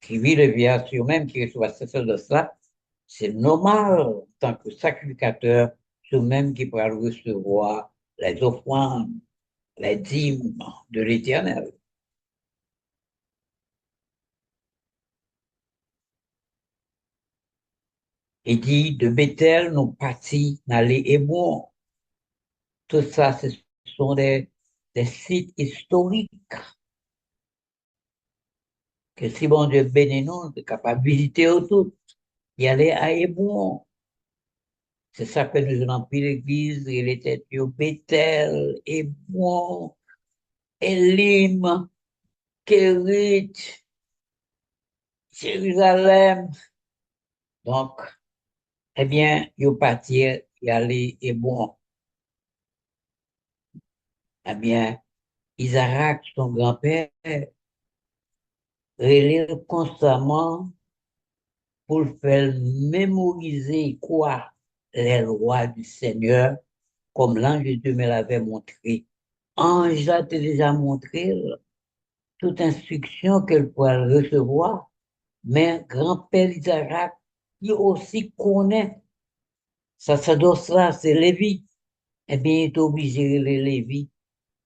S2: qui vit le viature même, qui reçoit de cela, c'est normal, en tant que sacrificateur, sous-même qui pourra recevoir les offrandes, les dîmes de l'Éternel. Il dit, de Bethel, nous partis d'aller Hébron. Tout ça, ce sont des sites historiques que si bon Dieu bénit nous, on est capable de visiter autour. Y aller à Hébron. C'est ça que nous avons pris l'église. Il était au Bethel, Hébron, Elim, Kérit, Jérusalem. Donc, eh bien, ils partirent y aller Hébron. Eh bien, Isaac, son grand-père, relève constamment pour le faire mémoriser quoi? Les lois du Seigneur, comme l'ange de Dieu me l'avait montré. Ange a déjà montré toute instruction qu'elle pourrait recevoir, mais grand-père Isaac, qui aussi connaît sacerdoce-là, c'est Lévi. Eh bien, il est obligé de les Lévi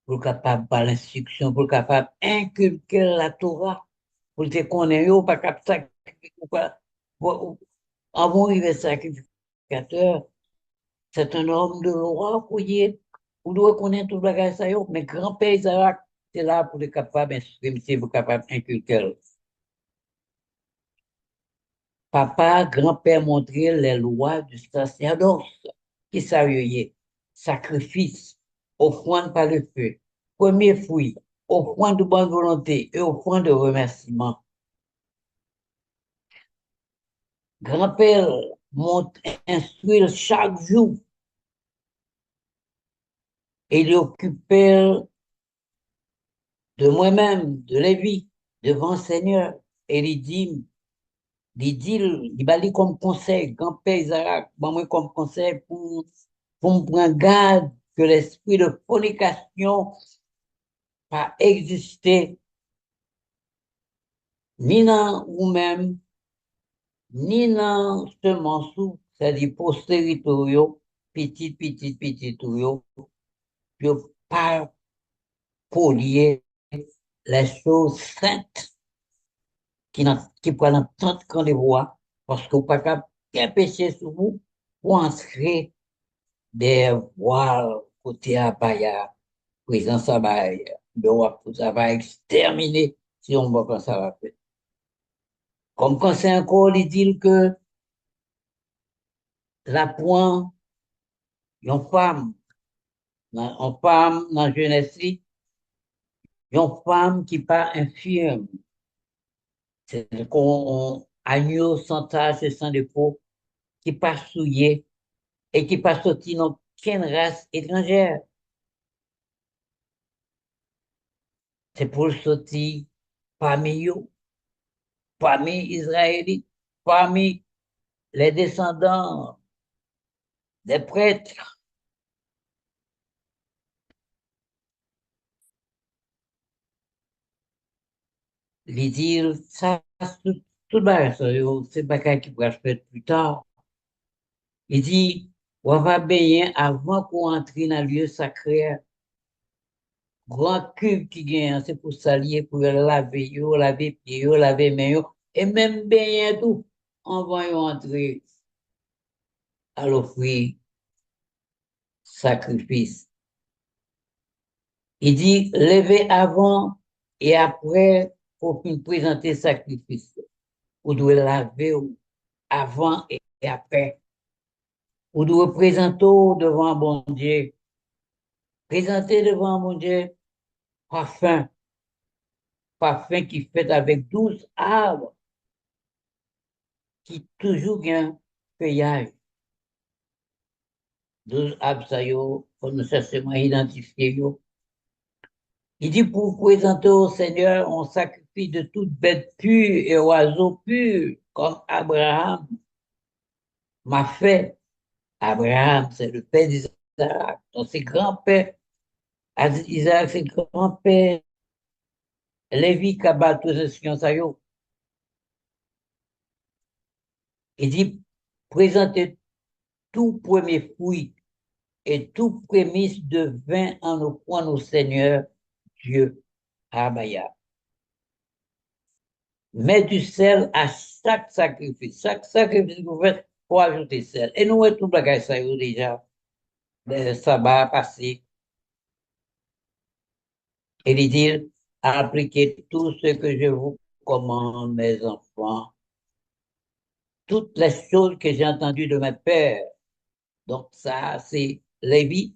S2: pour capable par l'instruction, pour capable inculquer la Torah, pour te connaître, pas capable sacrifier, avant d'arriver sacrificateur, c'est un homme de loi, vous devez connaître tout le bagage, ça, mais grand-père Isaac, c'est là pour être capable d'instruire, c'est pour capable inculquer. Papa, grand-père montrait les lois du sacerdoce. Qui ça y est? Sacrifice, offrande par le feu, premier fruit, offrande de bonne volonté et offrande de remerciement. Grand-père montre, instruit chaque jour et il occupait de moi-même, de Lévi, devant le Seigneur. Et il dit comme conseil, grand-père Isaac, moi comme conseil pour me prendre garde que l'esprit de fornication pas exister ni dans vous-même, ni dans ce mensou, c'est-à-dire postérité, petit, je pas polier les choses saintes qui prennent tant qu'on les voit, parce qu'on pas capable péché sur vous pour entrer des voiles côté abaya, présence abaya, ça va exterminer si on voit quand ça va faire. Comme quand c'est encore, il dit que la point, une femme dans la jeunesse, une femme qui pas infirme, c'est qu'on agneau sans tache et sans défaut, qui pas souillé et qui pas sorti dans aucune race étrangère. C'est pour sortir parmi eux, parmi Israélites, parmi les descendants des prêtres. Les dire, ça, tout bas, c'est pas quelqu'un qui pourra faire plus tard. Il dit, on va baigner avant qu'on entre dans le lieu sacré. Grand cube qui gagne, c'est pour s'allier, pour laver pieds, laver mains, et même baigner tout. On va y entrer à l'offrir sacrifice. Il dit, lever avant et après pour présenter sacrifice. Vous devez laver avant et après. Vous devez présenter devant bon Dieu. Présenter devant mon Dieu parfum, parfum qui fait avec 12 arbres, qui toujours gagne feuillage. 12 arbres, ça y est, faut nécessairement identifier. Il dit pour présenter au Seigneur, on sacrifie de toute bête pure et oiseau pur, comme Abraham m'a fait. Abraham, c'est le père d'Isaac. Donc, c'est grand-père. Isaac, c'est grand-père. Lévi, Kabal, tous ces sciences, ça y est. Il dit, présenter tout premier fruit et tout prémisse de vin en offrant au Seigneur Dieu. Abaya. Mets du sel à chaque sacrifice. Chaque sacrifice que vous faites, pour ajouter sel. Et nous, tout le bagage, ça y est déjà, le sabbat passé. Et il dit, appliquez tout ce que je vous commande, mes enfants, toutes les choses que j'ai entendues de mes pères. Donc, ça, c'est Lévi,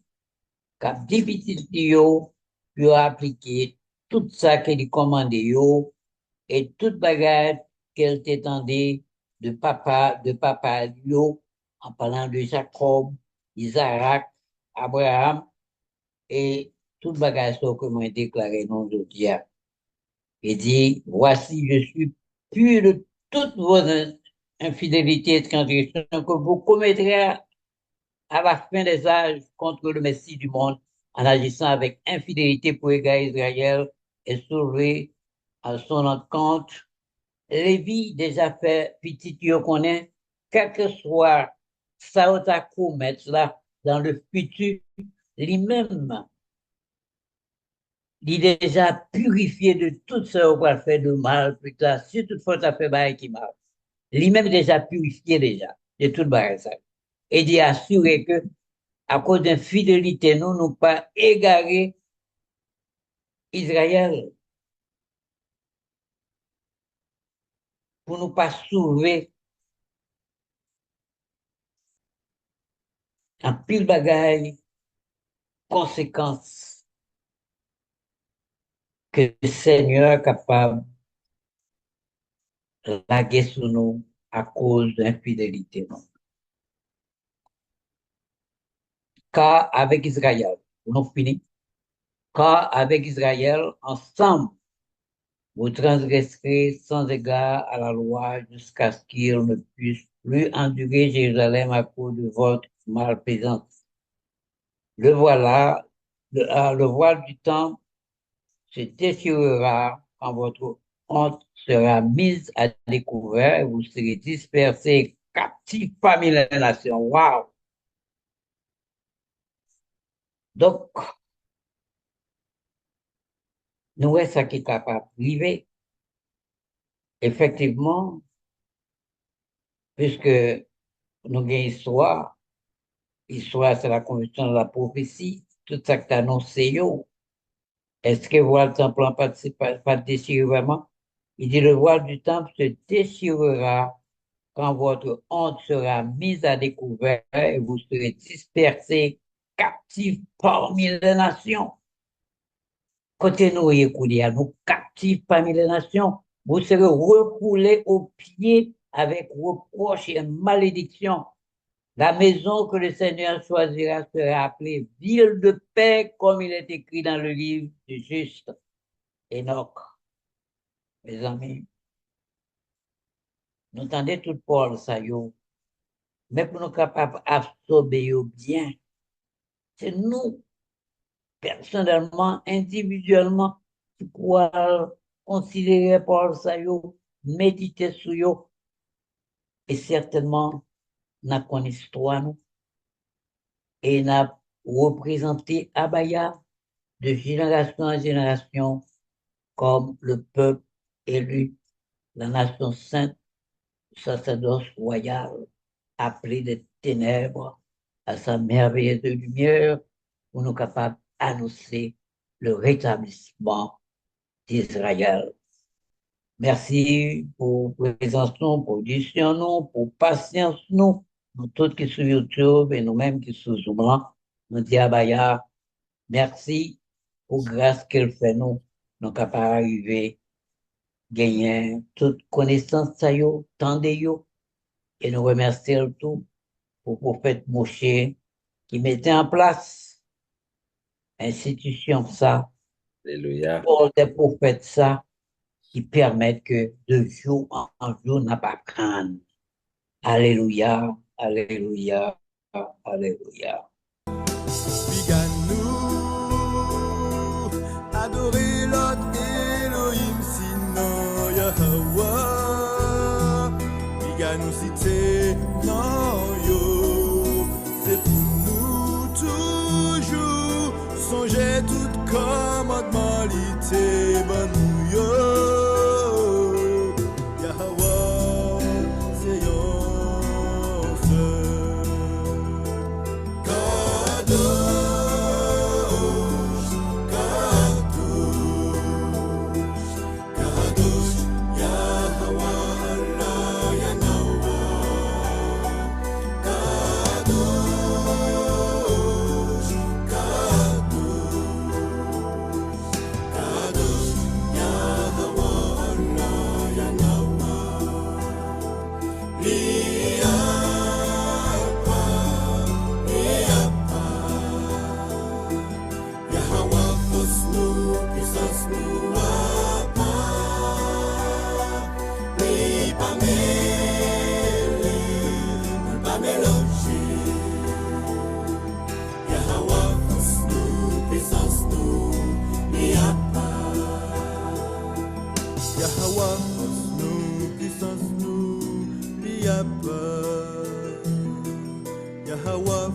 S2: qui a dit petit yo, puis a appliqué tout ça qu'il commandait yo, et toute bagage qu'elle t'étendait de papa yo, en parlant de Jacob, Isaac, Abraham, et toute bagage que moi déclaré non de Dieu. Il dit, voici, je suis pur de toutes vos infidélités et transgressions que vous commettrez à la fin des âges contre le Messie du monde en agissant avec infidélité pour égarer Israël et sauver à son encontre. Lévi déjà fait petit yo connaît, quel que soit ça ou ta commettre là dans le futur, lui-même, il est déjà purifié de tout ce qu'on va faire de mal plus tard, si toutefois ça fait bail qui mal. Lui-même déjà purifié déjà de tout bail ça. Et d'y assurer que à cause d'infidélité, nous n'avons pas égaré Israël pour nous pas sauver en pile bagaille, conséquences que le Seigneur est capable de laguer sur nous à cause d'infidélité. Car avec Israël, nous finissons, car avec Israël, ensemble, vous transgresserez sans égard à la loi jusqu'à ce qu'il ne puisse plus endurer Jérusalem à cause de votre malfaisance. Le voilà, le voile du temple se déchirera quand votre honte sera mise à découvert et vous serez dispersés captifs parmi les nations. Waouh! Donc, nous voyons ça qui est capable de vivre. Effectivement, puisque nous avons une histoire, c'est la conviction de la prophétie, tout ça que tu as annoncé, est-ce que le voile du temple n'a pas déchiré vraiment? Il dit, le voile du temple se déchirera quand votre honte sera mise à découvert et vous serez dispersés, captifs parmi les nations. Côté nous, écoutez, nous captifs parmi les nations, vous serez refoulés aux pieds avec reproche et malédiction. La maison que le Seigneur choisira sera appelée ville de paix, comme il est écrit dans le livre du juste Enoch. Mes amis, nous entendons tout Paul, ça y est, mais pour nous capables d'absorber bien, c'est nous, personnellement, individuellement, qui pouvons considérer Paul, ça y est, méditer sur eux, et certainement, n'a qu'on histoire, nous, et n'a représenté Abaya de génération en génération comme le peuple élu, la nation sainte, sacerdoce royal, appelé des ténèbres à sa merveilleuse lumière, pour nous capables d'annoncer le rétablissement d'Israël. Merci pour présence, pour audition, pour patience, nous tous qui sur YouTube et nous-mêmes qui sur Zoom, nous disons à Baya, merci pour grâce qu'elle fait nous, nous capables d'arriver, gagner toute connaissance, ça yo, tant de yo, et nous remercions tout pour le prophète Moshe qui mettait en place institution ça,
S3: Alléluia.
S2: pour des prophètes ça, qui permettent que de jour en jour n'a pas craindre. Alléluia, alléluia, alléluia.
S1: Nous adorer l'autre Elohim sinon Yahweh. Nous citer non yo, c'est pour nous toujours songer tout commandement l'ité ban nous yo. Yahweh c'est yon Yahweh, force nous, puissance nous, li a peur. Yahweh,